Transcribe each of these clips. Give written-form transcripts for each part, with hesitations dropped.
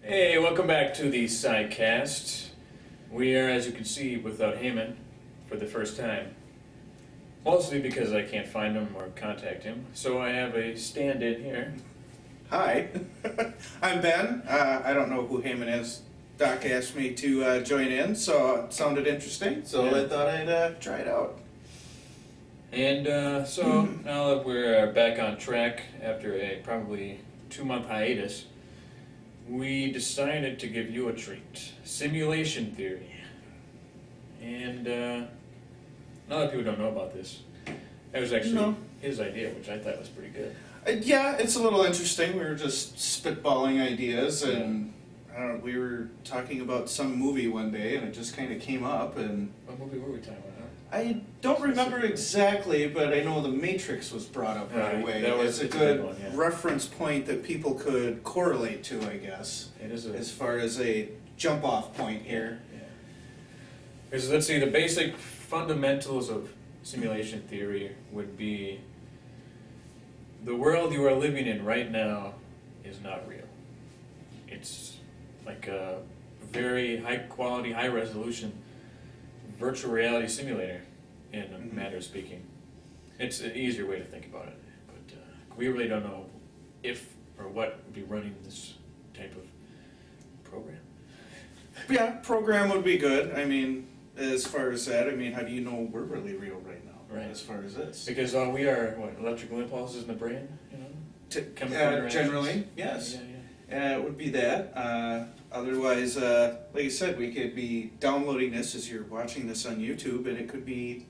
Hey, welcome back to the SciCast. We are, as you can see, without Heyman for the first time. Mostly because I can't find him or contact him, so I have a stand-in here. Hi, I'm Ben. I don't know who Heyman is. Doc asked me to join in, so it sounded interesting, so Yeah. I thought I'd try it out. And so now that we're back on track after a probably 2-month hiatus, we decided to give you a treat. Simulation theory. And a lot of people don't know about this. That was actually his idea, which I thought was pretty good. Yeah, it's a little interesting. We were just spitballing ideas, and I don't know, we were talking about some movie one day, and it just kind of came up. And What movie were we talking about? I don't remember exactly, but I know The Matrix was brought up right away. That was a a good one, yeah. reference point that people could correlate to, I guess, It is as far as a jump-off point here. Yeah. Because let's see, the basic fundamentals of simulation theory would be the world you are living in right now is not real. It's like a very high quality, high resolution virtual reality simulator, in a matter of speaking. It's an easier way to think about it, but we really don't know if or what would be running this type of program. Yeah, program would be good. I mean, as far as that, I mean, how do you know we're really real right now? Right. As far as this. Because we are, what, electrical impulses in the brain, you know? Chemical interactions? Generally, yes. Yeah. It would be that. Otherwise, like I said, we could be downloading this as you're watching this on YouTube, and it could be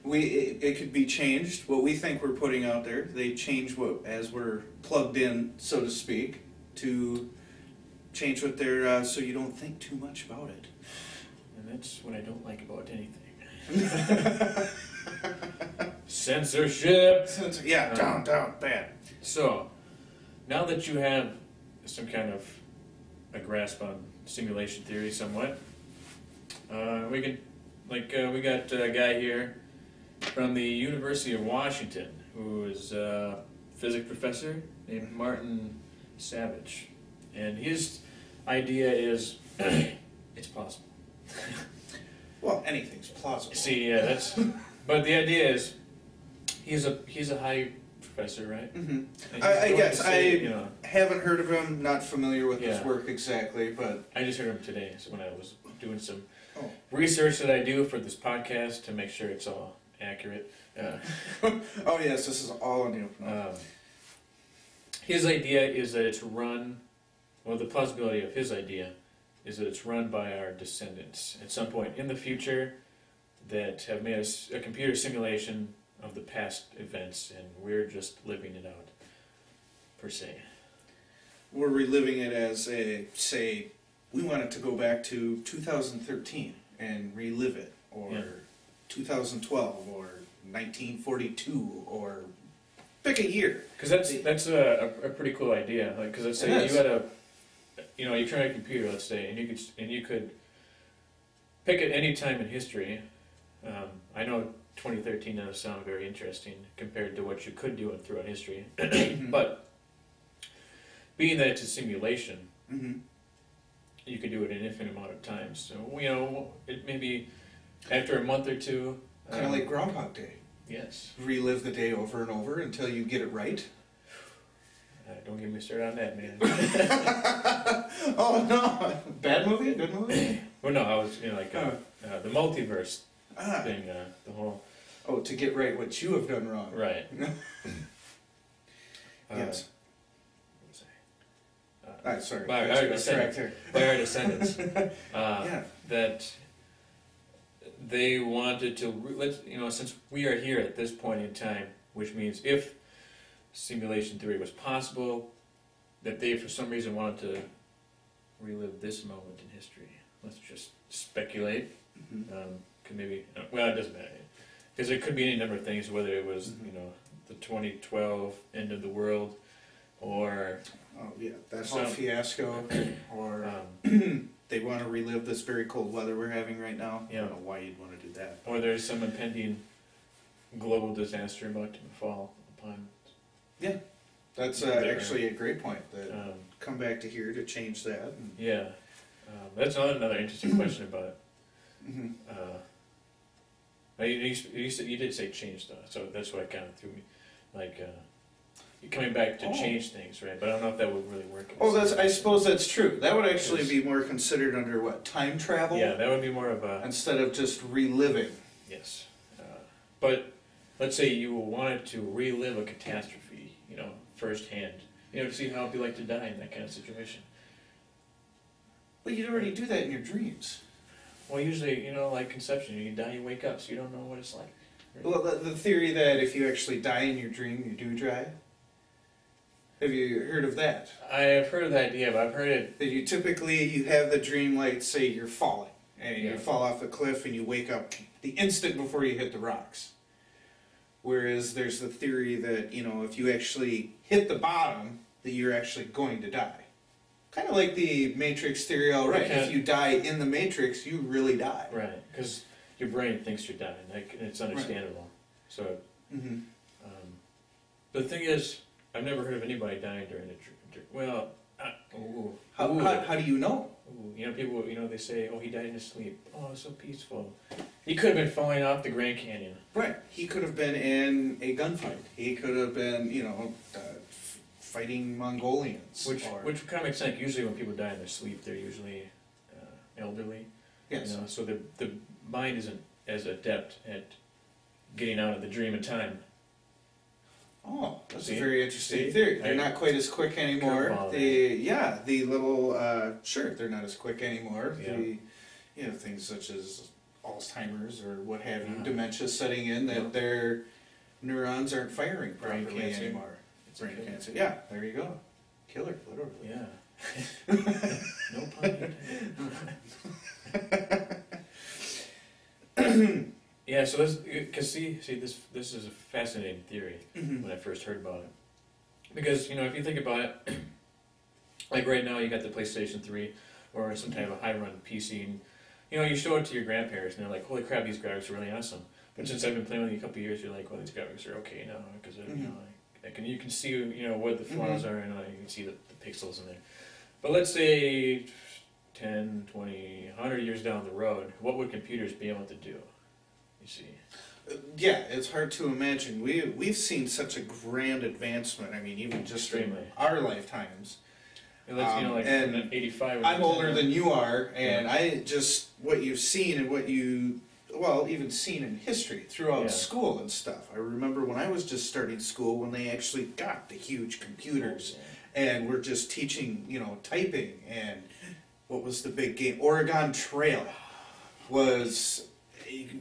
it could be changed. What we think we're putting out there, they change what as we're plugged in, so to speak, to change what they're so you don't think too much about it. And that's what I don't like about anything. Censorship! Yeah, down, bad. So, now that you have some kind of a grasp on simulation theory somewhat, we can, we got a guy here from the University of Washington who is a physics professor named Martin Savage. And his idea is it's plausible. Well, anything's plausible. See, yeah, that's. But the idea is, he's a high professor, right? Mm-hmm. I guess say, I haven't heard of him. Not familiar with his work exactly, but I just heard him today. So when I was doing some research that I do for this podcast to make sure it's all accurate. Oh yes, this is all on the open up. His idea is that it's run. Well, the plausibility of his idea is that it's run by our descendants at some point in the future that have made a computer simulation of the past events, and we're just living it out, per se. We're reliving it as say, we want it to go back to 2013 and relive it, or 2012, or 1942, or pick a year. Because that's a pretty cool idea. Like, because let's say you had you turn on a computer, let's say, and you could pick at any time in history. I know 2013 doesn't sound very interesting compared to what you could do throughout history, but being that it's a simulation, you could do it an infinite amount of times. So it may be after a month or two. Kind of like Groundhog Day. Yes. Relive the day over and over until you get it right. Don't get me started on that, man. Oh no! Bad movie? Good movie? Well, no, I was the multiverse thing. The whole. Oh, to get right what you have done wrong. Right. Yes. Sorry. By our descendants. That they wanted to, since we are here at this point in time, which means if simulation theory was possible, that they for some reason wanted to relive this moment in history. Let's just speculate. Could maybe, well, it doesn't matter. Because it could be any number of things, whether it was, the 2012 end of the world, or... Oh, yeah, that whole fiasco, or they want to relive this very cold weather we're having right now. Yeah. I don't know why you'd want to do that. Or there's some impending global disaster about to fall upon. Yeah. That's actually a great point. That come back to here to change that. And yeah, that's another interesting question about it. You did say change though, so that's what kind of threw me. Like you're coming back to change things, right? But I don't know if that would really work. I suppose that's true. That would actually be more considered under what, time travel? Yeah, that would be more of a instead of just reliving. Yes, but let's say you wanted to relive a catastrophe, firsthand, to see how it'd be like to die in that kind of situation. Well, you'd already do that in your dreams. Well, usually, like conception, you die, you wake up, so you don't know what it's like. Right? Well, the theory that if you actually die in your dream, you do die. Have you heard of that? I have heard of the idea, but I've heard it... That you have the dream like, say, you're falling, and you fall off a cliff, and you wake up the instant before you hit the rocks. Whereas there's the theory that, if you actually hit the bottom, that you're actually going to die. Kind of like the Matrix theory, all right. If you die in the Matrix, you really die. Right, because your brain thinks you're dying. It's understandable. Right. So, the thing is, I've never heard of anybody dying during a dream. Well, how do you know? People, they say, oh, he died in his sleep. Oh, it's so peaceful. He could have been falling off the Grand Canyon. Right. He could have been in a gunfight. He could have been, fighting Mongolians. Which kind of makes sense. Usually when people die in their sleep, they're usually elderly. Yes. So the mind isn't as adept at getting out of the dream in time. Oh, that's a very interesting theory. They're not quite as quick anymore. The little, sure, they're not as quick anymore. Yeah. Things such as Alzheimer's or what have you, dementia setting in, that their neurons aren't firing properly anymore. It's brain cancer. Yeah, there you go. Killer, literally. Yeah. No pun intended. Yeah, so because this is a fascinating theory when I first heard about it. Because, if you think about it, like right now you got the PlayStation 3 or some type of high-run PC, and, you show it to your grandparents and they're like, holy crap, these graphics are really awesome. But since I've been playing with you a couple of years, you're like, well, these graphics are okay now, because, you can see, what the flaws are, and you can see the pixels in there. But let's say 10, 20, 100 years down the road, what would computers be able to do? You see. Yeah, it's hard to imagine. We've seen such a grand advancement. I mean, even just in our lifetimes. And 85. I'm older than you are, and what you've seen and what you, even seen in history throughout school and stuff. I remember when I was just starting school, when they actually got the huge computers, and we're just teaching, typing, and what was the big game? Oregon Trail was...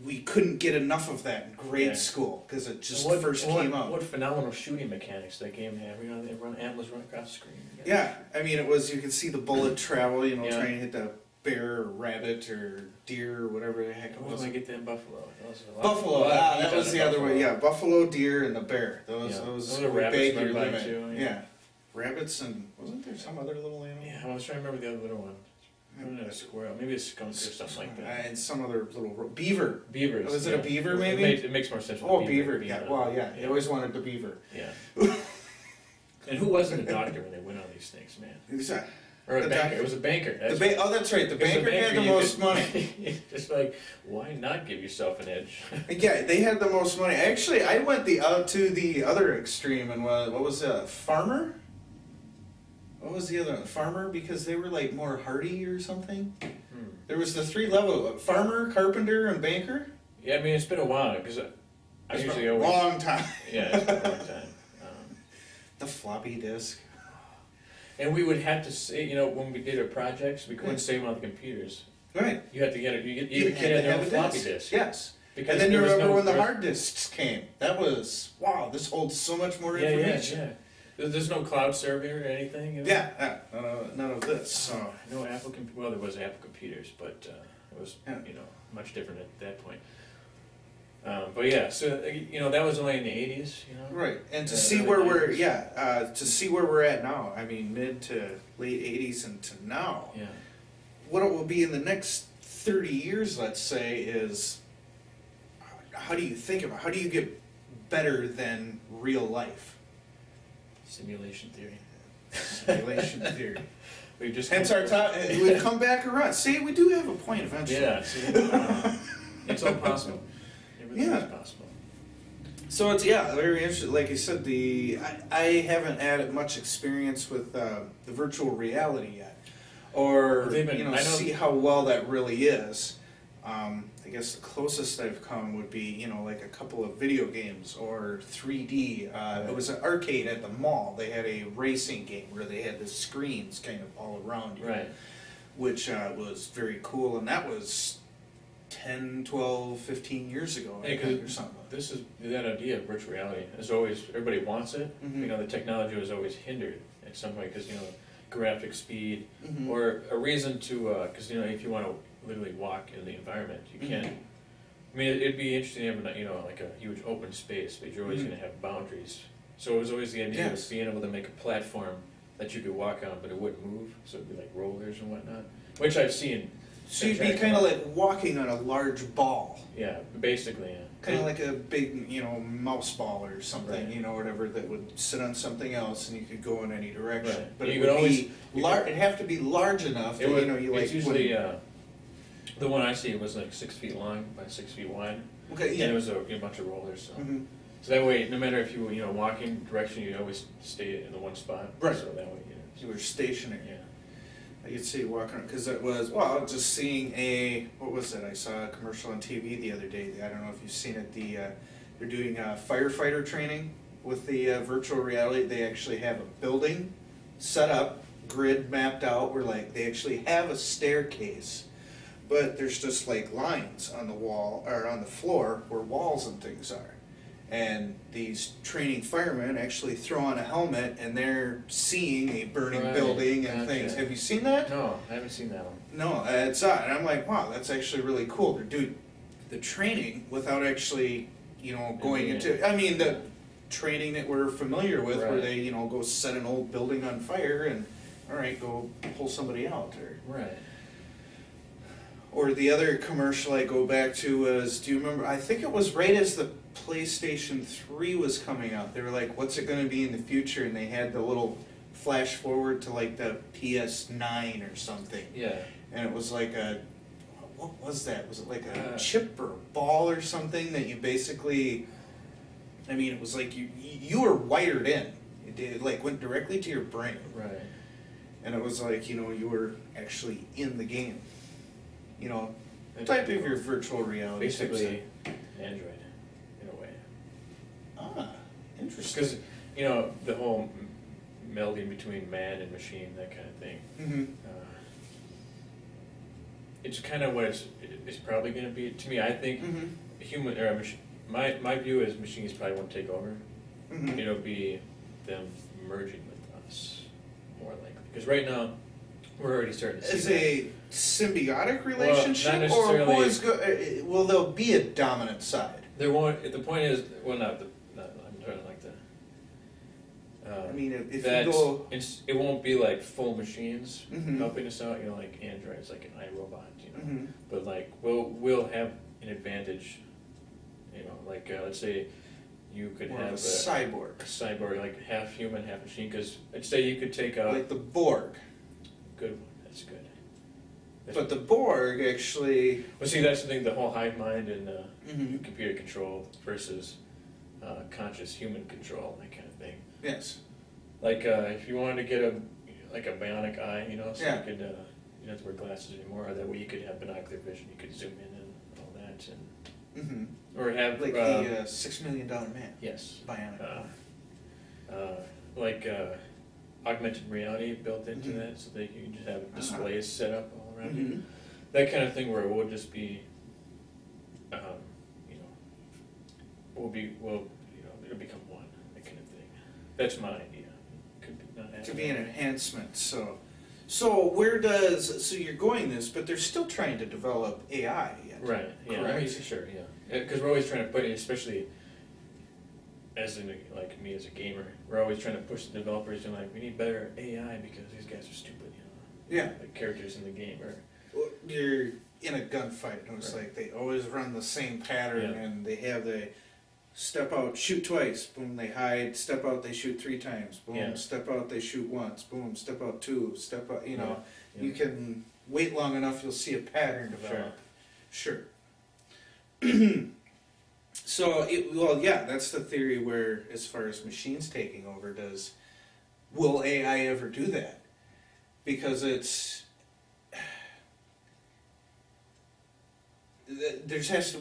We couldn't get enough of that in grade school because it just first came out. What phenomenal shooting mechanics that game had. They run Atlas run across the screen. Yeah, I mean, it was, you could see the bullet travel, trying to hit the bear or rabbit or deer or whatever the heck it was. I get that in Buffalo. Buffalo, that was the other way. Yeah, buffalo, deer, and the bear. Those were rabbits your limit. Too, yeah, rabbits, and wasn't there some other little animal? Yeah, I was trying to remember the other little one. A squirrel, maybe a skunk or something like that. And some other little beaver. Beavers. Was it a beaver, maybe? It makes more sense. Beaver. Yeah. Well, yeah. They always wanted the beaver. Yeah. And who wasn't a doctor when they went on these things, man? Exactly. Or a banker. It was a banker. That's right. The banker had the most money. Just like, why not give yourself an edge? Yeah, they had the most money. Actually, I went to the other extreme, and what was it? Farmer? What was the other one? Farmer, because they were like more hardy or something? There was the 3 level, farmer, carpenter, and banker? Yeah, I mean, it's been a while, because I usually always... long time. Yeah, it's been a long time. The floppy disk. And we would have to say, when we did our projects, we couldn't save them on the computers. Right. You had to get it. You had to have a floppy disk. Yes. Because and then you remember when the hard disks came. That was, wow, this holds so much more information. Yeah. There's no cloud server or anything? Yeah, none of this. So. No Apple well, there was Apple computers, but it was, much different at that point. But yeah, so, that was only in the 80s, Right, and to see where we're at now, I mean, mid to late 80s and to now, what it will be in the next 30 years, let's say, is, how do you think about, how do you get better than real life? Simulation theory. Simulation theory. We've just Hence our we've come back around. See, we do have a point eventually. Yeah, see, it's all possible. Everything is possible. So it's very interesting. Like you said, I haven't had much experience with the virtual reality yet, or see how well that really is. I guess the closest I've come would be like a couple of video games or 3D. It was an arcade at the mall. They had a racing game where they had the screens kind of all around you, right? Which was very cool, and that was 10, 12, 15 years ago, I think, or something. This is that idea of virtual reality. Is always everybody wants it. Mm-hmm. The technology was always hindered in some way because graphic speed mm-hmm. or a reason to because if you want to literally walk in the environment, you can't. Mm-hmm. I mean, it'd be interesting to have like a huge open space, but you're always mm-hmm. going to have boundaries. So it was always the idea of being able to make a platform that you could walk on, but it wouldn't move. So it'd be like rollers and whatnot, which I've seen. So you'd be kind of like walking on a large ball. Yeah, basically. Yeah. Kind of like a big, mouse ball or something, right. Whatever that would sit on something else, and you could go in any direction. Right. But it'd have to be large enough that it's usually the one I see was like 6 feet long by 6 feet wide. Okay, yeah. And it was a bunch of rollers. So. Mm-hmm. So that way, no matter if you were walking direction, you always stay in the one spot. Right. So that way, you were stationary. Yeah. I could see you walking because it was just seeing what was it? I saw a commercial on TV the other day. I don't know if you've seen it. They're doing firefighter training with the virtual reality. They actually have a building set up, grid mapped out, where they actually have a staircase, but there's just lines on the wall or on the floor where walls and things are. And these training firemen actually throw on a helmet, and they're seeing a burning building and things. Have you seen that? No, I haven't seen that one. No, it's not. And I'm like, wow, that's actually really cool. They're doing the training without actually, going into. I mean, the training that we're familiar with, where they, go set an old building on fire and, all right, go pull somebody out. Or the other commercial I go back to was, do you remember? I think it was right as the PlayStation 3 was coming out. They were like, what's it going to be in the future? And they had the little flash forward to the PS9 or something. Yeah. And it was what was that? Was it like a chip or a ball or something that you basically, it was like you were wired in. It went directly to your brain. Right. And it was like, you were actually in the game. Type of your virtual reality. Basically, Android. Interesting. Because, the whole melding between man and machine, that kind of thing. Mm-hmm. It's kind of what it's probably going to be. To me, I think mm-hmm. human or machine. My view is machines probably won't take over. Mm-hmm. It'll be them merging with us, more likely. Because right now, we're already starting to see as a symbiotic relationship, not necessarily, or who is will there be a dominant side? There won't. The point is, I'm trying to like that. If that you go, it won't be like full machines mm-hmm. helping us out. Like androids, like an iRobot. Mm-hmm. But we'll have an advantage. Let's say you could more have of a cyborg. A cyborg, like half human, half machine. Because let's say you could take out like the Borg. Good one. That's good. But the Borg actually. Well, see, that's the thing. The whole hive mind and mm-hmm. computer control versus conscious human control, that kind of thing. Yes. If you wanted to get a bionic eye, so yeah. you could you don't have to wear glasses anymore. That way you could have binocular vision. You could zoom in and all that, and mm-hmm. or have the $6 Million Man. Yes. Bionic. Augmented reality built into mm-hmm. that, so that you can just have displays set up all around mm-hmm. you. That kind of thing where it will just be, it'll become one. That kind of thing. That's my idea. Could be not to be an enhancement. So you're going this, but they're still trying to develop AI yet. Right. Yeah. Correct? Sure. Yeah. Because we're always trying to put it, especially as me as a gamer, we're always trying to push the developers and we need better AI because these guys are stupid. Yeah. Like characters in the game or. Well, you're in a gunfight, and it's like they always run the same pattern, and they have the step out, shoot twice, boom, they hide, step out, they shoot 3 times, boom, Yeah. step out, they shoot once, boom, step out 2, step out, you know, Yeah. you can wait long enough, you'll see a pattern develop. Sure. So, well, yeah, that's the theory where, as far as machines taking over, will AI ever do that? Because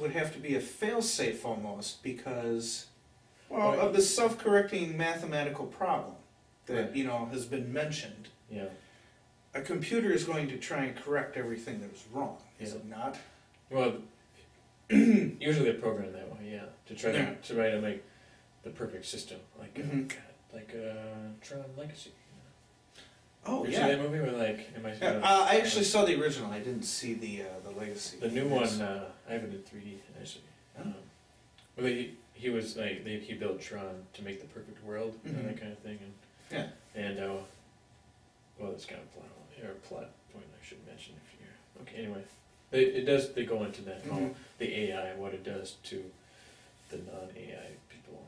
would have to be a fail-safe almost, because, well, of the self-correcting mathematical problem that, Right. has been mentioned. Yeah. A computer is going to try and correct everything that was wrong, is Yeah. it not? Well, usually they're programmed that way, yeah, to try to make the perfect system, like Mhm. Tron Legacy. Oh, You yeah. see that movie? Where I actually saw the original. I didn't see the Legacy. the new one. I have it in 3D actually. Oh. Well, he was like he built Tron to make the perfect world, and that kind of thing, and well, that's kind of plot point I should mention if you're okay. Anyway, they go into that the AI, what it does to the non-AI people.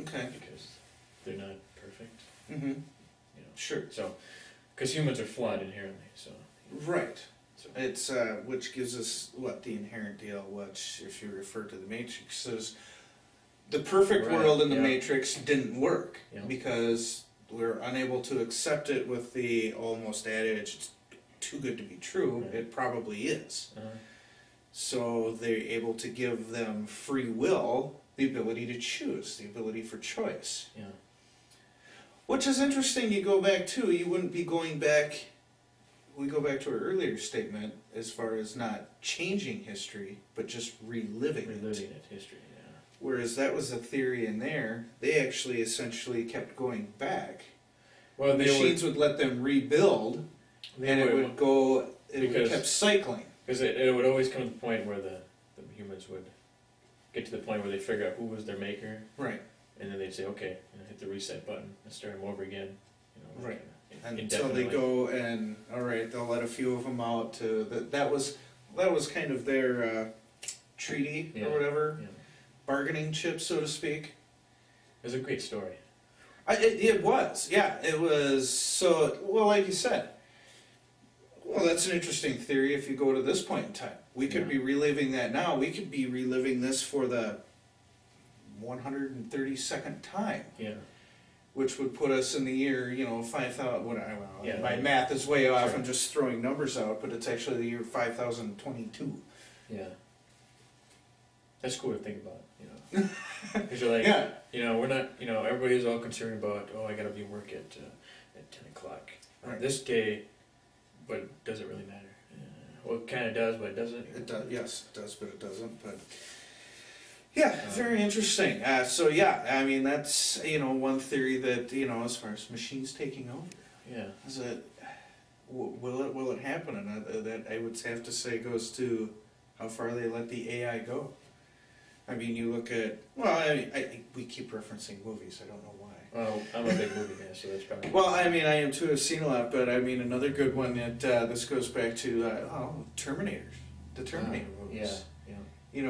Okay. Because they're not perfect. Mm-hmm. Sure. So, because humans are flawed inherently, so. Right. So. It's which gives us the inherent deal, which, if you refer to the Matrix, says the perfect world in the Matrix didn't work because we're unable to accept it with the almost adage, it's too good to be true. Right. It probably is. So they're able to give them free will, the ability to choose, the ability for choice. Yeah. Which is interesting, you go back to, you wouldn't be going back, we go back to our earlier statement as far as not changing history, but just reliving it. History, yeah. Whereas that was a theory in there, they actually essentially kept going back. Well, machines would let them rebuild, and it kept cycling. Because it would always come to the point where the humans would get to the point where they figure out who was their maker. Right. And then they'd say, okay, hit the reset button and start them over again. Right. Until they go and, all right, they'll let a few of them out to, that was kind of their treaty or whatever, bargaining chip, so to speak. It was a great story. It was, yeah. It was, so, well, like you said, well, that's an interesting theory if you go to this point in time. We could be reliving that now. We could be reliving this for the 132nd time. Yeah. Which would put us in the year, 5,000, my math is way off, I'm just throwing numbers out, but it's actually the year 5022. Yeah. That's cool to think about, Because you're like, we're not, everybody's all concerned about, I gotta be at work at 10 o'clock. Right. This day, but does it really matter? Well, it kind of does, but it doesn't. It does, yes, it does, but it doesn't, but... Yeah, very interesting. So yeah, I mean that's one theory that as far as machines taking over. Yeah. Is it will it happen? And that I would have to say goes to how far they let the AI go. I mean, you look at we keep referencing movies. I don't know why. Well, I'm a big movie guy, so that's probably. Well, I mean, I am too. I've seen a lot, but I mean, another good one that this goes back to Terminators, the Terminator movies. Yeah.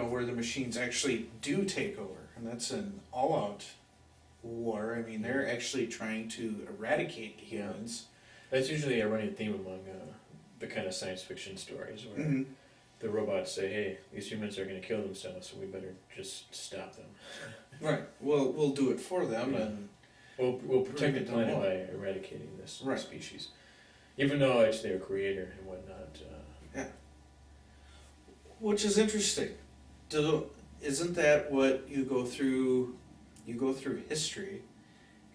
Where the machines actually do take over, and that's an all-out war. I mean, they're actually trying to eradicate humans. That's usually a running theme among the kind of science fiction stories where the robots say, "Hey, these humans are going to kill themselves, so we better just stop them." Right. We'll do it for them, and we'll protect the planet by eradicating this species, even though it's their creator and whatnot. Which is interesting. Isn't that what you go through? You go through history,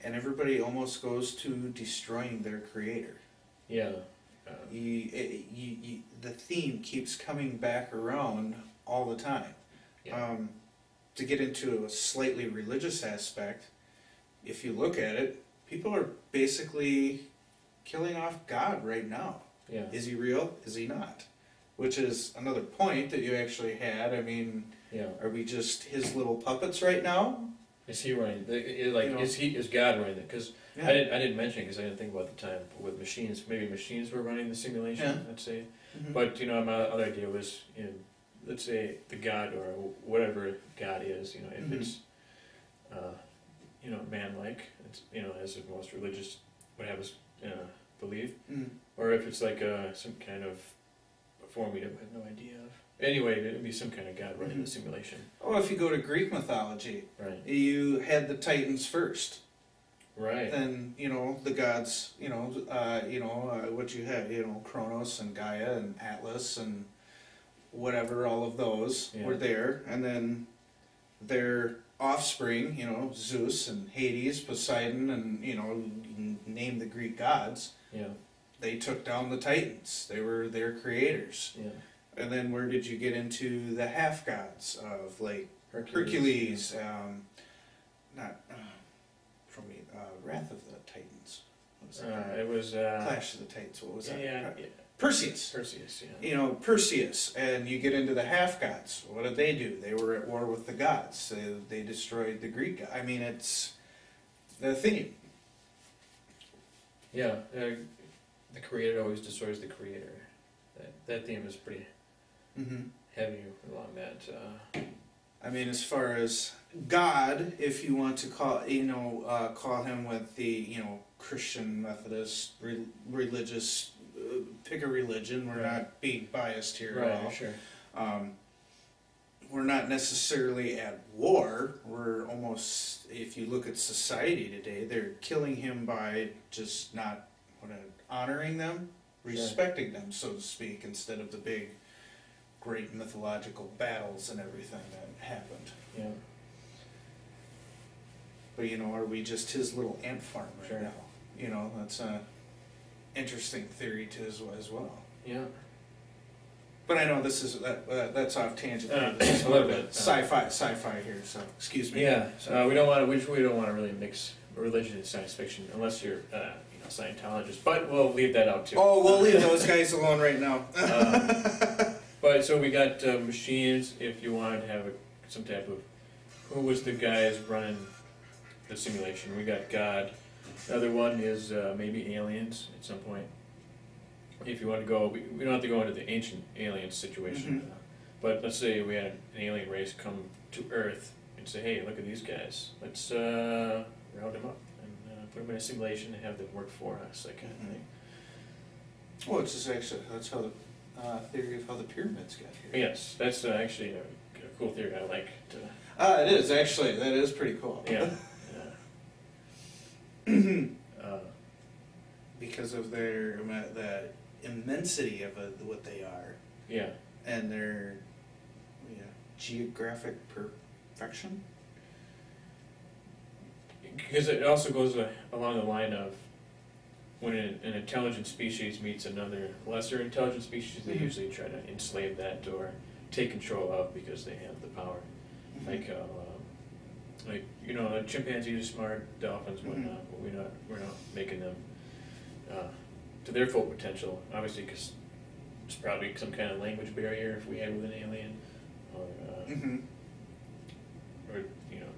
and everybody almost goes to destroying their creator. Yeah. The theme keeps coming back around all the time. Yeah. To get into a slightly religious aspect, if you look at it, people are basically killing off God right now. Yeah. Is he real? Is he not? Which is another point that you actually had. I mean, are we just his little puppets right now? Is he running? Is God running it? Because I didn't mention it because I didn't think about the time with machines. Maybe machines were running the simulation. Let's say, but my other idea was, let's say the God or whatever God is. If it's man-like, as most religious would have us believe, or if it's like some kind of form we have no idea of. Anyway, it would be some kind of god running the simulation. Oh, if you go to Greek mythology, right? You had the Titans first. Right. Then, the gods, what you had, Kronos and Gaia and Atlas and whatever, all of those were there. And then their offspring, Zeus and Hades, Poseidon, and, you can name the Greek gods. Yeah. They took down the Titans. They were their creators. Yeah. And then where did you get into the half-gods of, like, Hercules Wrath of the Titans. It was Clash of the Titans. What was that? Yeah. Perseus. Perseus. Yeah. Perseus, and you get into the half gods. What did they do? They were at war with the gods. They destroyed the Greek god. I mean, it's the theme. Yeah, the creator always destroys the creator. That theme is pretty heavy along that. I mean, as far as God, if you want to call him with the Christian Methodist religious, pick a religion. We're not being biased here at all. Sure. We're not necessarily at war. We're almost, if you look at society today, they're killing him by just not honoring them, respecting them, so to speak, instead of the big, great mythological battles and everything that happened. Yeah. But are we just his little ant farm right now? That's an interesting theory as well. Yeah. But I know this is that's off tangent. This is a little bit sci-fi here. So excuse me. Yeah. We don't want to really mix religion and science fiction unless you're Scientologist. But we'll leave that out too. Oh, we'll leave those guys alone right now. But so we got machines. If you wanted to have some type of who was the guys running the simulation? We got God. The other one is maybe aliens at some point. If you want to go, we don't have to go into the ancient alien situation. But let's say we had an alien race come to Earth and say, hey, look at these guys. Let's round them up and put them in a simulation and have them work for us, that kind of thing. Well, it's just actually, that's how the theory of how the pyramids got here. Yes, that's actually a cool theory. I like to... it is, actually. That is pretty cool. Yeah. Because of the immensity of what they are. Yeah. And their geographic perfection. Because it also goes along the line of when an intelligent species meets another lesser intelligent species, they usually try to enslave that or take control of because they have the power. Like chimpanzees are smart, dolphins, whatnot, but we're not making them to their full potential. Obviously, because it's probably some kind of language barrier if we had with an alien, or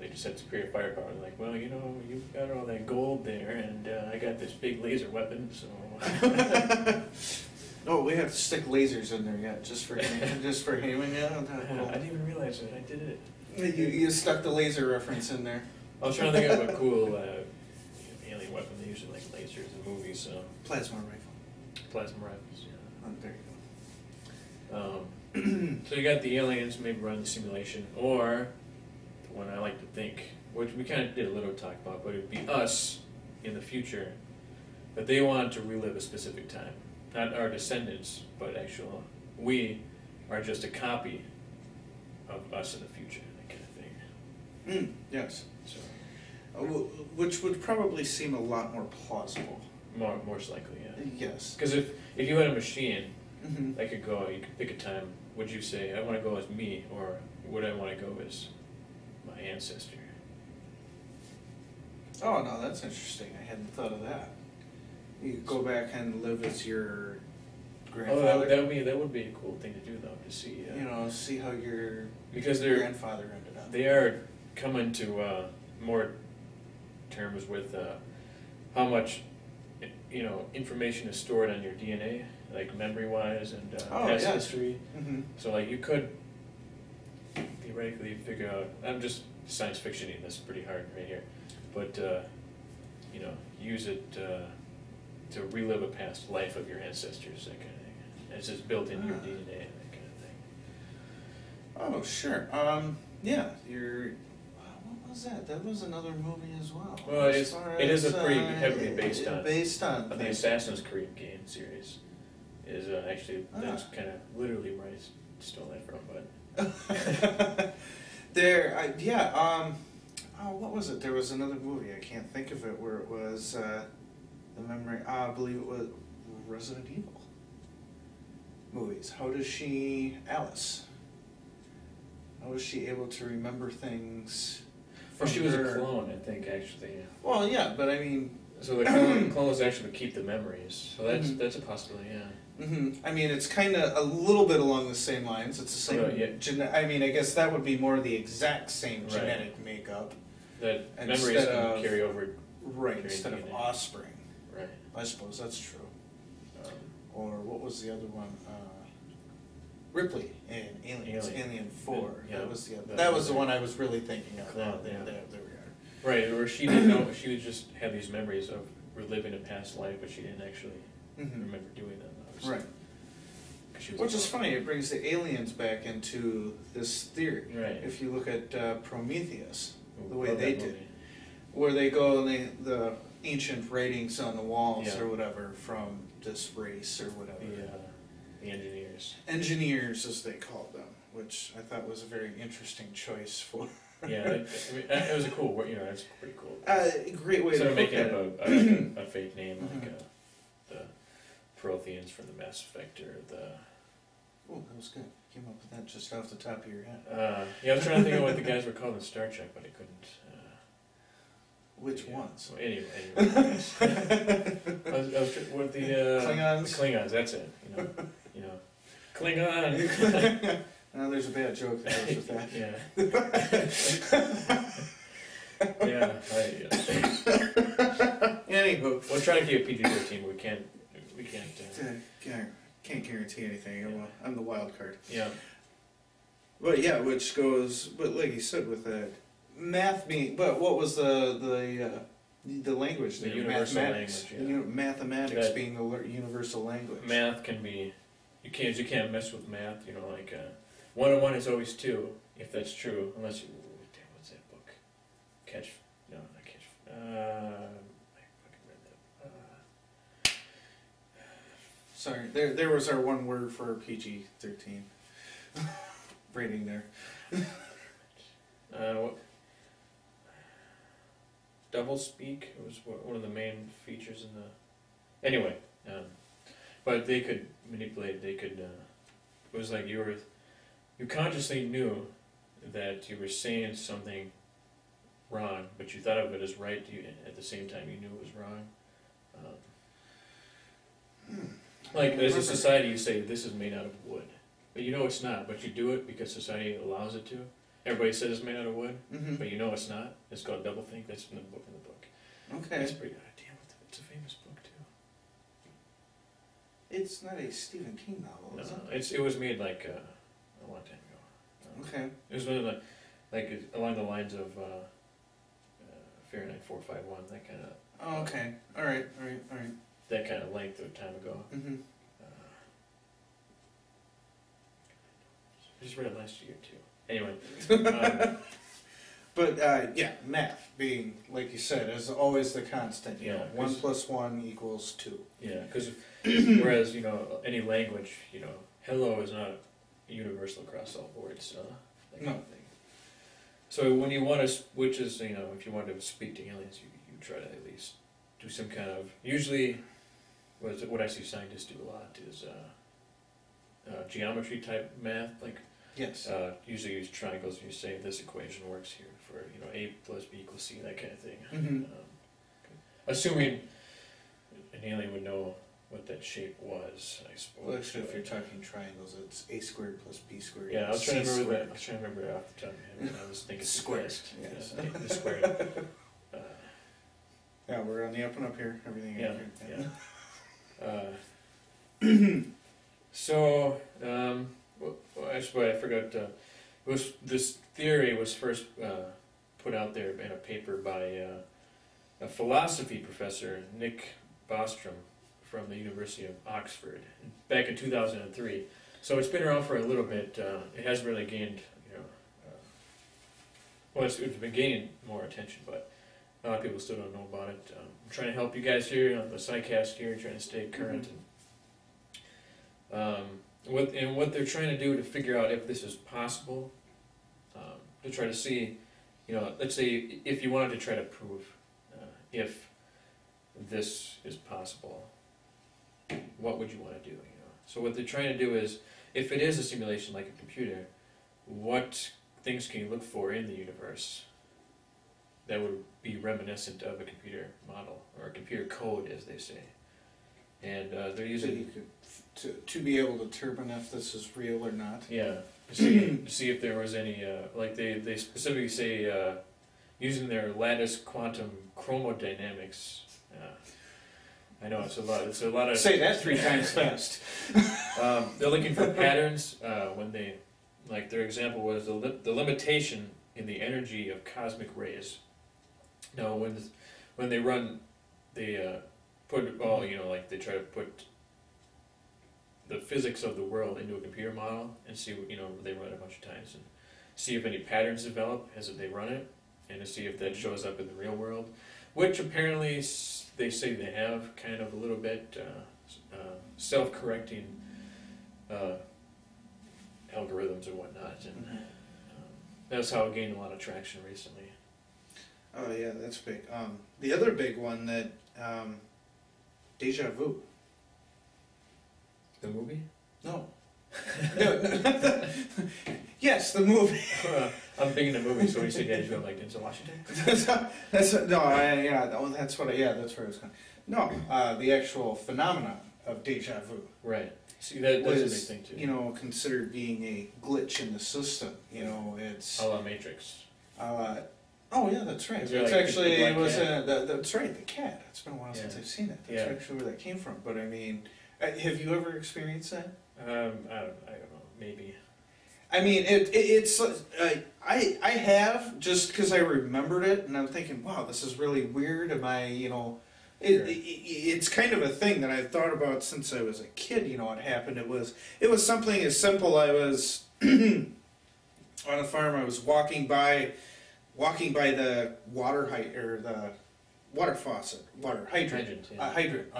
they just had superior firepower. They're like, well, you've got all that gold there, and I got this big laser weapon, so. Oh, we have to stick lasers in there yet, just for aiming. Yeah, I didn't even realize it. I did it. You stuck the laser reference in there. I was trying to think of a cool alien weapon. They usually like lasers in movies, so. Plasma rifle. Plasma rifles, yeah. Oh, there you go. So you got the aliens maybe run the simulation, or the one I like to think, which we kind of did a little talk about, but it would be us in the future, that they want to relive a specific time. Not our descendants, but we are just a copy of us in the future, that kind of thing. Yes. So, which would probably seem a lot more plausible. Most likely, yeah. Yes. Because if you had a machine that could go, you could pick a time. Would you say, I want to go as me, or would I want to go as my ancestor? Oh, no, that's interesting. I hadn't thought of that. You could go back and live as your grandfather. Oh, that would be a cool thing to do, though, to see. See how your grandfather ended up. They are coming to more terms with how much information is stored on your DNA, like memory-wise and past history. So, like, you could theoretically figure out. I'm just science fictioning this pretty hard right here, but you know, use it to relive a past life of your ancestors, that kind of thing. It's just built in your DNA, that kind of thing. Oh, sure. Yeah, what was that? That was another movie as well. Well, it is a pretty heavily based on the things. Assassin's Creed game series. Is actually that's kind of literally where I stole that from, but what was it? There was another movie, I can't think of it, where it was the memory. I believe it was Resident Evil movies. Alice? How was she able to remember things? She was a clone, I think, actually. Well, yeah, but I mean, so the clone was actually to keep the memories. So that's a possibility, yeah. I mean, it's kind of a little bit along the same lines. It's the same. I mean, I guess that would be more the exact same genetic makeup. That memories can carry over. Right, instead of offspring. Right. I suppose that's true. Or what was the other one? Ripley in Alien 4. Yeah, that was the other. That was the one I was really thinking of. There we are. Right, or she didn't know. She would just have these memories of reliving a past life, but she didn't actually remember doing them. Right. Which is funny. It brings the aliens back into this theory. Right. If you look at Prometheus, the way they did, where they go and the ancient writings on the walls or whatever from this race or whatever. The engineers. Engineers, as they called them, which I thought was a very interesting choice for. Yeah, it was a cool word. You know, it's pretty cool. Great way to make it. A fake name like the Protheans from the Mass Effect or the. Oh, that was good. Came up with that just off the top of your head. Yeah, I was trying to think of what the guys were called in Star Trek, but I couldn't. Which ones? Well, anyway. I was with the Klingons. The Klingons. That's it. You know, Klingon. No, there's a bad joke that goes with that. Yeah. Anywho, we're trying to keep it PG-13, but we can't. Can't guarantee anything. Yeah. I'm the wild card. Yeah. But yeah, but like you said, with that math being, but what was the language? The universal mathematics. Language. Yeah. Mathematics being the universal language. Math can be. You can't mess with math. You know, like 1 and 1 is always 2. If that's true, unless you. What's that book? I fucking read that. Sorry, there was our one word for PG-13 rating there. What? Double speak was one of the main features in the. Anyway, but they could manipulate. They could. It was like you consciously knew that you were saying something wrong, but you thought of it as right. At the same time, you knew it was wrong. Like as a society, you say this is made out of wood, but you know it's not. But you do it because society allows it to. Everybody says it's made out of wood, but you know it's not. It's called doublethink. That's in the book. Okay. That's pretty good. Damn, it's a famous book too. It's not a Stephen King novel, is it? It was made like a long time ago. Okay. It was one of the, like along the lines of Fahrenheit 451. That kind of. Oh, okay. All right. That kind of length of time ago. I just read it last year too. Anyway. But yeah, math being, like you said, is always the constant. You know, 1 + 1 = 2. Yeah, because whereas any language, hello is not universal across all boards. That kind of thing. So when you want to, which is if you want to speak to aliens, you try to at least do some kind of usually. What I see scientists do a lot is geometry type math, like. Yes. Usually use triangles. You say this equation works here for A + B = C, that kind of thing. Assuming an alien would know what that shape was, I suppose. Well, actually, if you're talking triangles, it's A² + B². Yeah, I was trying to remember that. I was trying to remember it off the top of my head. I was thinking squared. Yes, the squared. Yeah, we're on the up and up here. Everything. So. Well, actually, I forgot. this theory was first put out there in a paper by a philosophy professor, Nick Bostrom, from the University of Oxford, back in 2003. So it's been around for a little bit. It hasn't really gained, well, it's been gaining more attention, but a lot of people still don't know about it. I'm trying to help you guys here on the SciCast here, trying to stay current. And what they're trying to do to figure out if this is possible, to try to see, let's say if you wanted to try to prove if this is possible, what would you want to do? So what they're trying to do is, if it is a simulation like a computer, what things can you look for in the universe that would be reminiscent of a computer model, or a computer code, as they say. And they're using... To be able to determine if this is real or not. Yeah, to see if there was any, like they specifically say, using their lattice quantum chromodynamics. I know it's a lot of... Say that 3 times fast. They're looking for patterns when they, like their example was the limitation in the energy of cosmic rays. Now when they run, they put like they try to put the physics of the world into a computer model and see they run it a bunch of times and see if any patterns develop as they run it, and to see if that shows up in the real world, which apparently they say they have kind of a little bit self-correcting algorithms and whatnot, and that's how it gained a lot of traction recently. Oh yeah, that's big. The other big one that deja vu. The movie? No. No. Yes, the movie. I'm thinking of movies, so when you say deja vu, I'm like Denzel Washington. That's what I was going. No, the actual phenomenon of deja vu. Right. See, that's a big thing too. Considered being a glitch in the system. It's a la Matrix. Oh yeah, that's right. It's like actually that's right. The cat. It's been a while since I've seen it. That's actually where that came from. But I mean, have you ever experienced that? I don't know. Maybe. I mean, it's I have, just because I remembered it, and I'm thinking, wow, this is really weird. Am I, it's kind of a thing that I've thought about since I was a kid. What happened? It was something as simple. I was on a farm. I was walking by the water hydrant on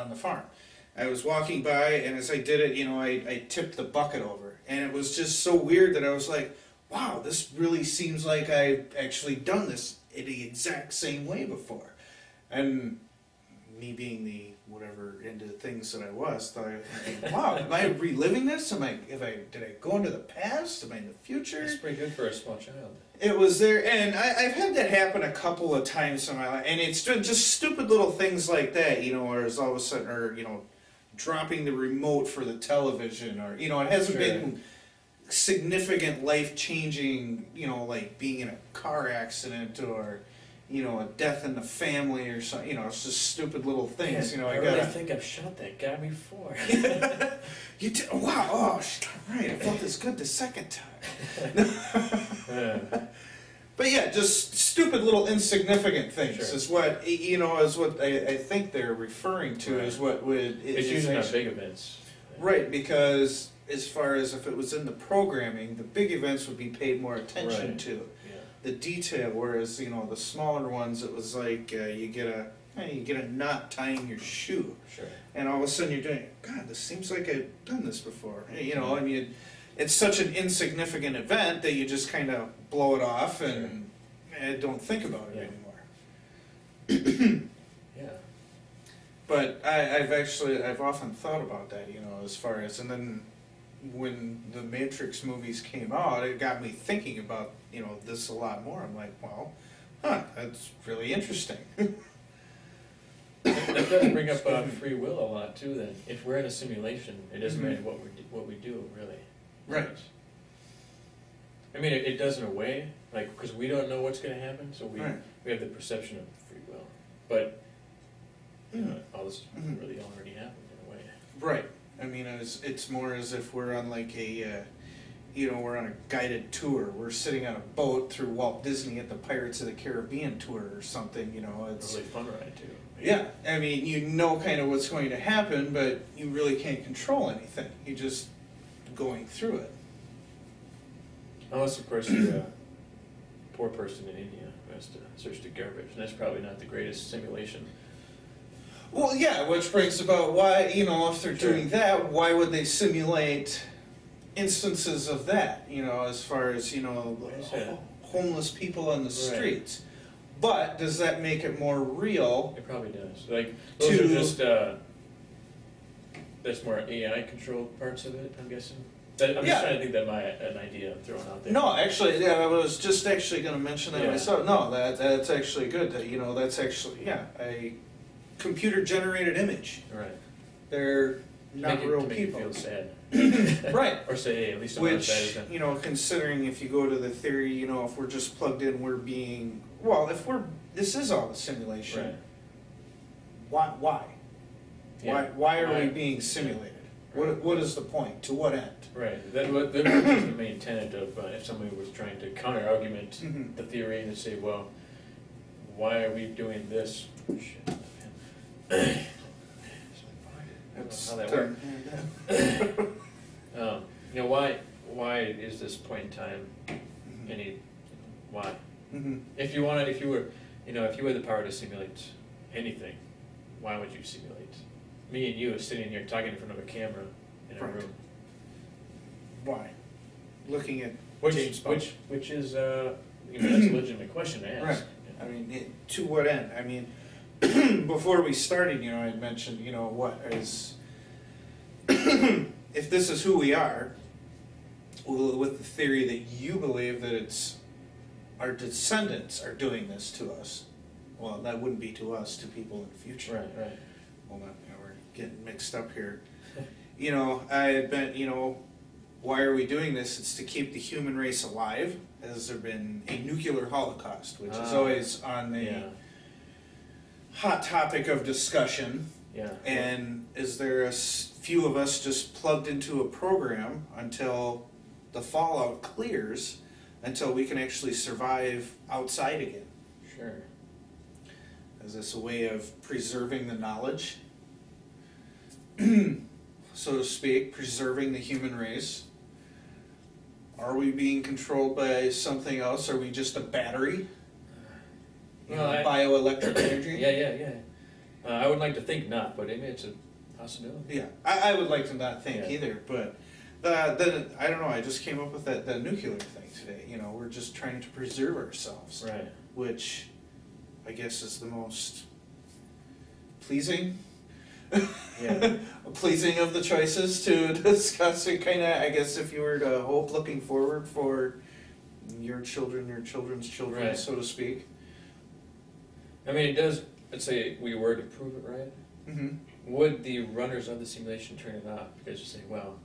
the farm. I was walking by, and as I did it, I tipped the bucket over, and it was just so weird that I was like, wow, this really seems like I've actually done this in the exact same way before. And me being the whatever into things that I was, thought, wow, am I reliving this? Did I go into the past? Am I in the future? That's pretty good for a small child. It was there, and I've had that happen a couple of times in my life, and it's just stupid little things like that, or as all of a sudden, or dropping the remote for the television, or it hasn't been significant life-changing, like being in a car accident, or a death in the family or something. It's just stupid little things. I really think I've shot that guy before. You did? Wow! Oh, right. I felt this good the second time. But yeah, just stupid little insignificant things is what is what I think they're referring to. Is what would it's usually not big events. Right, because as far as if it was in the programming, the big events would be paid more attention to. Yeah. The detail, whereas the smaller ones, it was like you get a knot tying your shoe, and all of a sudden you're doing, God, this seems like I've done this before. I mean, it's such an insignificant event that you just kind of blow it off and don't think about it anymore. Yeah. But I've often thought about that, as far as, and then when the Matrix movies came out, it got me thinking about, this a lot more. I'm like, well, that's really interesting. That does bring up free will a lot too. Then, if we're in a simulation, it doesn't matter what we do, really. Right. I mean, it does in a way, like, because we don't know what's going to happen, so we have the perception of free will. But all this really already happened in a way. Right. I mean, it's more as if we're on like a we're on a guided tour. We're sitting on a boat through Walt Disney at the Pirates of the Caribbean tour or something. It's really fun ride too. Yeah, I mean, kind of what's going to happen, but you really can't control anything. You're just going through it. Unless, of course, you're a poor person in India who has to search the garbage, and that's probably not the greatest simulation. Well, yeah, which brings about why, if they're doing that, why would they simulate instances of that, as far as, homeless people on the streets. But does that make it more real? It probably does. Like, those are just, that's more AI-controlled parts of it, I'm guessing. I'm just trying to think that an idea I'm throwing out there. No, actually, I was just actually going to mention that myself. No, that's actually good. That, that's actually, a computer-generated image. Right. They're not real people. Make you feel sad. Right. Or say, hey, at least I'm not sad as them. Considering if you go to the theory, if we're just plugged in, we're being, this is all a simulation. Right. Why? Yeah. Why are we being simulated? Right. What is the point? To what end? Right. That was the main tenet of if somebody was trying to counter-argument the theory and say, well, why are we doing this? Shit, man. How that works. Why is this point in time why? If you were the power to simulate anything, why would you simulate? Me and you sitting here talking in front of a camera in a room. Why? Looking at James Bond. Which is that's a legitimate question to ask. Right. I mean, to what end? I mean, before we started, I had mentioned, what is, if this is who we are, with the theory that you believe that it's our descendants are doing this to us, well, that wouldn't be to us, to people in the future. Right. Hold on, we're getting mixed up here. I had been, why are we doing this? It's to keep the human race alive. Has there been a nuclear holocaust, which is always on the hot topic of discussion. Yeah. And is there a few of us just plugged into a program until the fallout clears, until we can actually survive outside again? Sure. Is this a way of preserving the knowledge, so to speak, preserving the human race? Are we being controlled by something else? Are we just a battery? Bioelectric energy? Yeah. I would like to think not, but maybe it's a possibility. Yeah, I would like to not think either, but then I don't know, I just came up with that nuclear thing today. We're just trying to preserve ourselves. Right. Which I guess is the most pleasing. Yeah. Pleasing of the choices to discuss it, kind of, I guess, if you were to hope looking forward for your children, your children's children, so to speak. I mean, it does, let's say we were to prove it right, would the runners of the simulation turn it off? Because you say, well,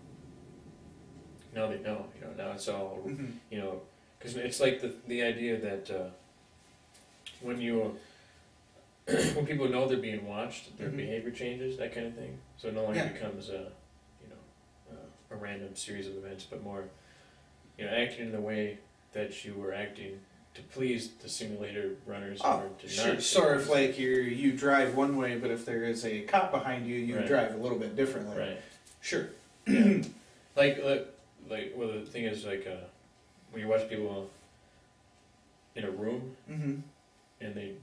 now they know, now it's all, because it's like the idea that when people know they're being watched, their behavior changes, that kind of thing. So it no longer becomes a random series of events, but more, acting in the way that you were acting to please the simulator runners, or to not. Sort of like you drive one way, but if there is a cop behind you, you drive a little bit differently. Right. Sure. Yeah. Well, the thing is, when you watch people in a room, and they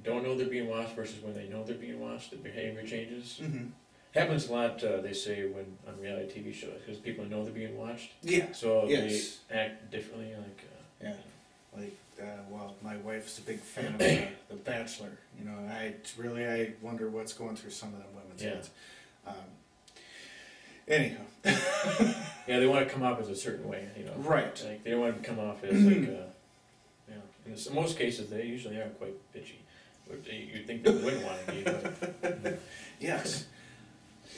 don't know they're being watched versus when they know they're being watched, the behavior changes. Happens a lot, they say, on reality TV shows, because people know they're being watched. Yeah. So they act differently, well, my wife's a big fan of The Bachelor. I wonder what's going through some of them women's heads. Anyhow. Yeah, they want to come off as a certain way, Right. Like, they don't want to come off as, in most cases, they usually are quite bitchy. You'd think they wouldn't want to be, but... Yes.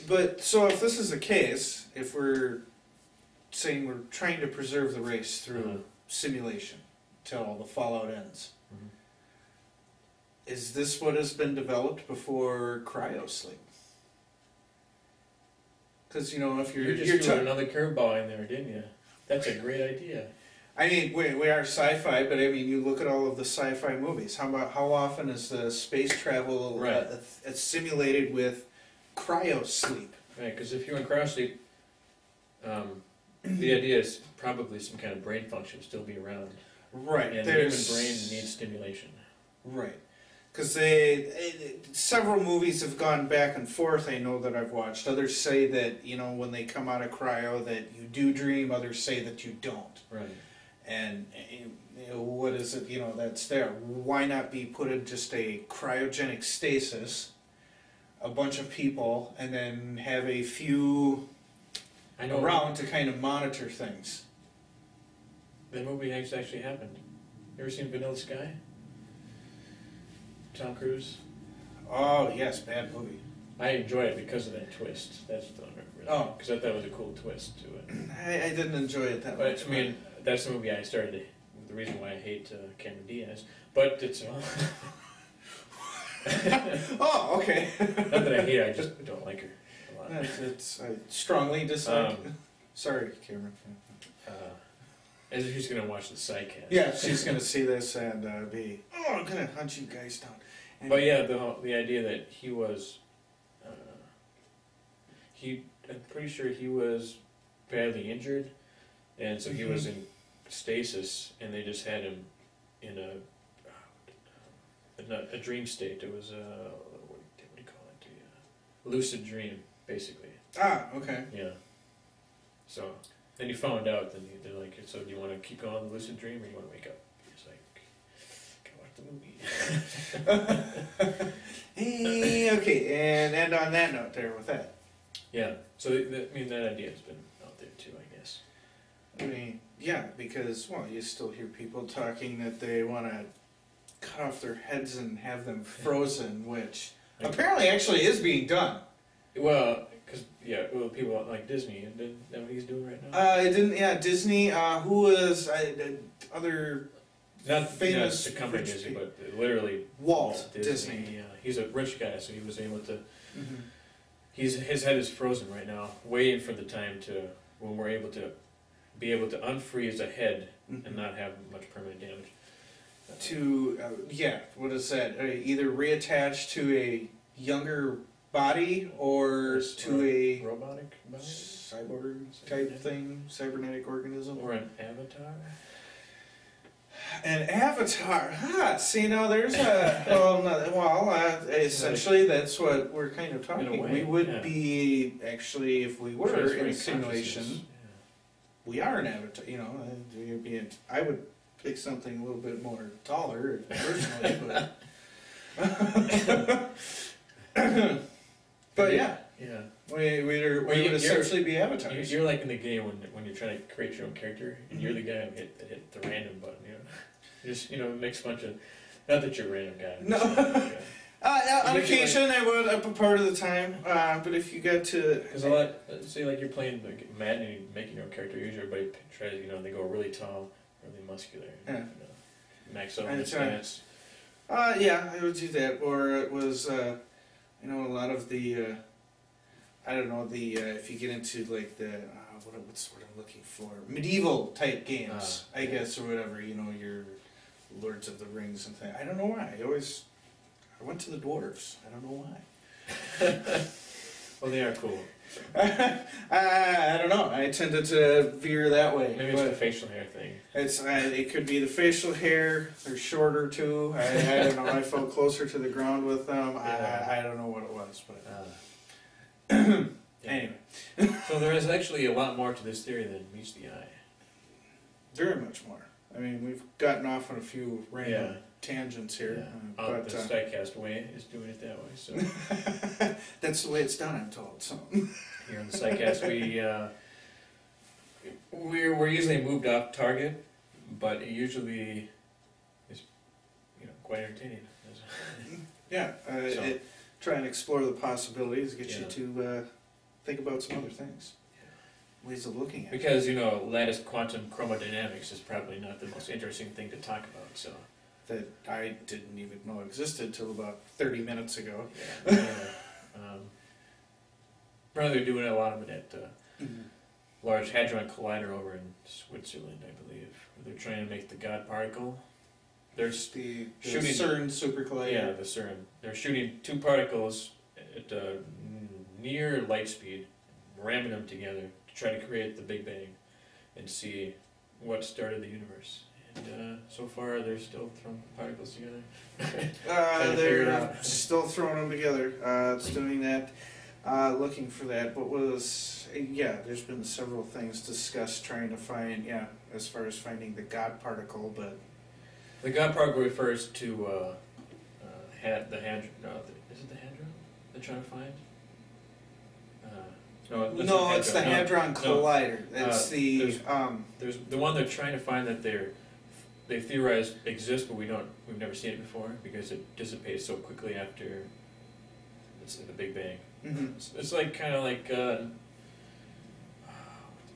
But, so if this is the case, if we're saying we're trying to preserve the race through simulation till the fallout ends, is this what has been developed before cryosleep? Because, if you just threw another curveball in there, didn't you? That's a great idea. I mean, we are sci-fi, but I mean, you look at all of the sci-fi movies. How often is the space travel simulated with cryo sleep? Right, because if you're in cryo sleep, the idea is probably some kind of brain function still be around. Right. And the human brain needs stimulation. Right. Because several movies have gone back and forth, I know that I've watched. Others say that, when they come out of cryo that you do dream. Others say that you don't. Right. And what is it, that's there? Why not be put in just a cryogenic stasis, a bunch of people, and then have a few around to kind of monitor things? The movie has actually happened. You ever seen Vanilla Sky? Tom Cruise? Oh, yes, bad movie. I enjoy it because of that twist. That's the really. Because I thought it was a cool twist to it. I didn't enjoy it that much. But, I mean, that's the movie I started. The reason why I hate Cameron Diaz. But it's... Oh, okay. Not that I hate her, I just don't like her a lot. I strongly dislike. Sorry, Cameron. As if she's going to watch the SciCast. Yeah, she's going to see this and be, I'm going to hunt you guys down. And but yeah, the idea that he was... I'm pretty sure he was badly injured, and so he was in stasis, and they just had him in a dream state. It was what do you call it? A lucid dream, basically. Ah, okay. Yeah. So then you found out. Then they're like, "So do you want to keep going on the lucid dream, or do you want to wake up?" He's like, "Go watch the movie." Hey, okay, and on that note, there with that. Yeah. So that idea has been out there too, I guess. I mean, yeah, because you still hear people talking that they want to cut off their heads and have them frozen, which apparently actually is being done. Well, because people like Disney, and is that what he's doing right now? I didn't. Yeah, Disney. Who was other not famous the company Disney, but literally Walt Disney. Yeah, he's a rich guy, so he was able to. Mm-hmm. His head is frozen right now, waiting for the time when we're able to unfreeze a head and not have much permanent damage. What is that? Either reattach to a younger body or to a robotic body? Cyborg type thing, cybernetic organism, or an avatar. An avatar. See, now there's a... essentially that's what we're kind of talking. We would be, actually, if we were in a simulation, we are an avatar. I would pick something a little bit more taller, personally, but yeah. Yeah. We would essentially be avatars. You're like in the game when you're trying to create your own character, and you're the guy who hit the random button. Just makes a bunch of. Not that you're a random guy. No. On occasion, I would up a part of the time. But if you get to, because a lot, say like you're playing Madden and you're making your own character, usually everybody tries, they go really tall, really muscular, max out their stats. Yeah, I would do that. Or it was, a lot of the. I don't know, if you get into like what's what I'm looking for, medieval type games, I guess, or whatever, your Lords of the Rings and things. I don't know why. I went to the dwarves. I don't know why. Well, they are cool. I don't know. I tended to veer that way. Maybe it's the facial hair thing. It could be the facial hair. They're shorter too. I don't know. I felt closer to the ground with them. Yeah. I don't know what it was, but. Anyway. So there is actually a lot more to this theory than meets the eye. Very much more. I mean, we've gotten off on a few random tangents here. Yeah. But the SciCast way is doing it that way. So that's the way it's done, I'm told. So here on the SciCast, we're usually moved off target, but it usually is quite entertaining. Yeah. Try and explore the possibilities, get you to think about some other things, ways of looking at it. Because, lattice quantum chromodynamics is probably not the most interesting thing to talk about, so. That I didn't even know existed till about 30 minutes ago. Rather doing a lot of it at Large Hadron Collider over in Switzerland, I believe. They're trying to make the God particle. They're the shooting CERN super collider. Yeah, the CERN. They're shooting two particles at near light speed, ramming them together to try to create the Big Bang and see what started the universe. And so far, they're still throwing particles together. They're still throwing them together. It's doing that. Looking for that. What was, there's been several things discussed trying to find, as far as finding the God particle, but... The God particle refers to is it the hadron they're trying to find? No, it's the Hadron Collider. It's there's the one they're trying to find that they theorize exists, but we've never seen it before because it dissipates so quickly after the Big Bang. Mm-hmm. It's like kind of like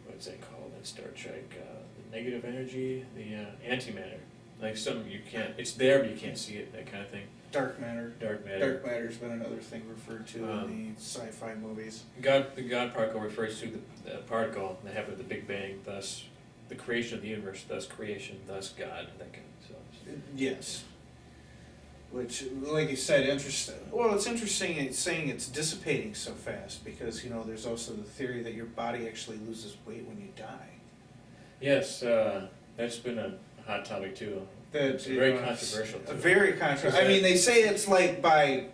what's that called in Star Trek? The negative energy, the antimatter. Like something you can't. It's there, but you can't see it. That kind of thing. Dark matter. Dark matter. Dark matter's been another thing referred to in the sci-fi movies. The God particle refers to the particle that happened at the Big Bang, thus the creation of the universe, thus creation, thus God. That kind of stuff. Yes. Which, like you said, interesting. Well, it's interesting. It's saying it's dissipating so fast because there's also the theory that your body actually loses weight when you die. Yes, that's been a hot topic too. It's very controversial. Very controversial. I mean, they say it's like by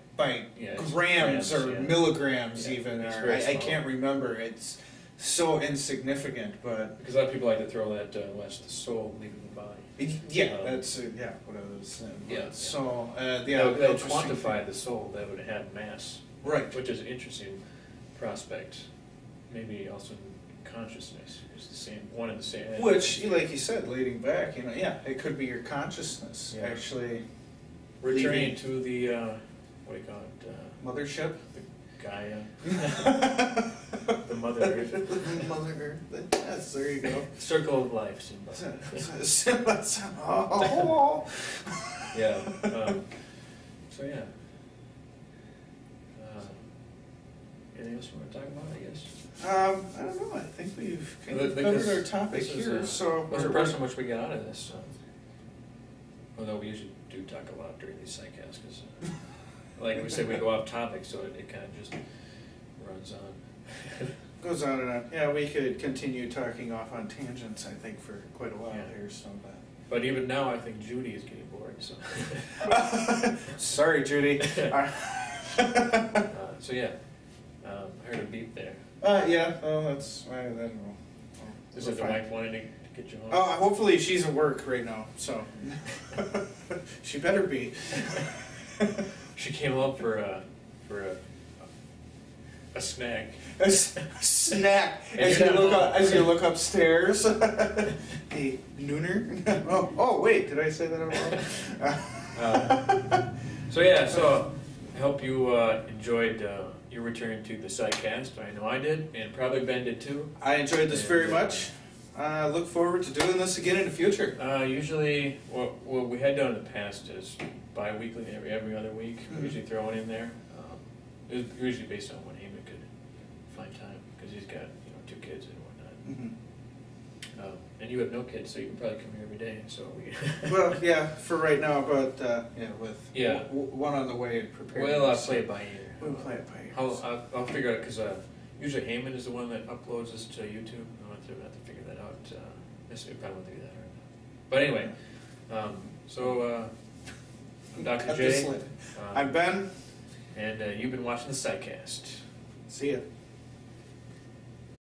grams or milligrams even. Or I can't remember. It's so insignificant, but because a lot of people like to throw that watch the soul leaving the body. That's what I was saying. Yeah. So they'll quantify the soul that would have mass, right? Which is an interesting prospect. Maybe also consciousness is the same, one and the same. Which, like you said, leading back, it could be your consciousness actually returning to the what do you call it? Mothership, the Gaia, the Mother Earth. Mother Earth. Yes, there you go. Circle of life. Simba. Oh. Yeah. So yeah. Anything else you want to talk about? I guess. I don't know. I think we've covered our topic here. So there's a person which we get out of this. Although we usually do talk a lot during these SciCasts, because, like we said, we go off topic, so it kind of just runs on. Goes on and on. Yeah, we could continue talking off on tangents, I think, for quite a while here. So, but even now, I think Judy is getting bored. So. Sorry, Judy. So yeah, I heard a beep there. That's I don't know. Is it the wife wanting to get you home? Hopefully she's at work right now, so she better be. She came up for a snack. A snack as you look upstairs. Hey, nooner. Oh, wait, did I say that out loud? So I hope you enjoyed your return to the SciCast. I know I did, and probably Ben did too. I enjoyed this very much. Look forward to doing this again in the future. Usually, what we had done in the past is bi-weekly, every other week. Mm-hmm. We usually throw it in there. It was usually based on when Heyman could find time, because he's got 2 kids and whatnot. Mm-hmm. And you have no kids, so you can probably come here every day. So well, yeah, for right now, but with one on the way and preparing. Well, I'll play it by ear. We'll play it by ear. I'll figure it out, because usually Heyman is the one that uploads this to YouTube. I'll have to figure that out. I probably won't do that right now. But anyway, I'm Dr. J. I'm Ben. And you've been watching the SciCast. See ya.